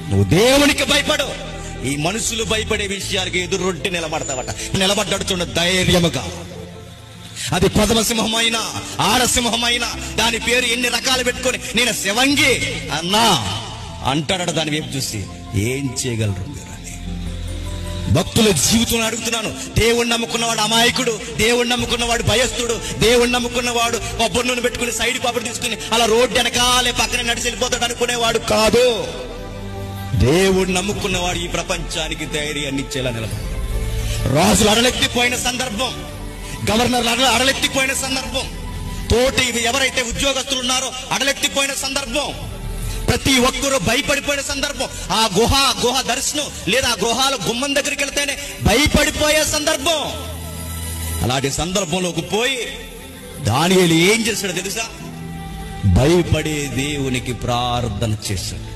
నువ్వు దేవునికి భయపడు. ఈ మనుషులు భయపడే విషయానికి ఎదురొడ్డి నిలబడతావట. నిలబడ్డాడు చూడ ధైర్యముగా. అది ప్రథమ సింహమైనా ఆడసింహమైనా దాని పేరు ఎన్ని రకాలు పెట్టుకొని నేను శివంగి అన్నా అంటాడట. దాని వైపు చూసి ఏం చేయగలరు మీరు అని. భక్తుల జీవితం అడుగుతున్నాను. దేవుణ్ణి నమ్ముకున్నవాడు అమాయకుడు, దేవుణ్ణి నమ్ముకున్నవాడు భయస్తుడు, దేవుణ్ణి నమ్ముకున్నవాడు కొబ్బరిని పెట్టుకుని సైడ్ పాపడి తీసుకుని అలా రోడ్డు వెనకాలే పక్కనే నడిచి వెళ్ళిపోతాడు అనుకునేవాడు కాదు. దేవుణ్ణి నమ్ముకున్నవాడు ఈ ప్రపంచానికి ధైర్యాన్ని ఇచ్చేలా నిలబడ్డాడు. రాజులు అడలెత్తిపోయిన సందర్భం, గవర్నర్లు అడలెత్తిపోయిన సందర్భం, తోటి ఎవరైతే ఉద్యోగస్తులు ఉన్నారో అడలెత్తిపోయిన సందర్భం, ప్రతి ఒక్కరూ భయపడిపోయిన సందర్భం, ఆ గుహ దర్శనం లేదా ఆ గుహాల గుమ్మం దగ్గరికి వెళ్తేనే భయపడిపోయే సందర్భం. అలాంటి సందర్భంలోకి పోయి దానియేలు ఏం చేశాడో తెలుసా? భయపడే దేవునికి ప్రార్థన చేశాడు.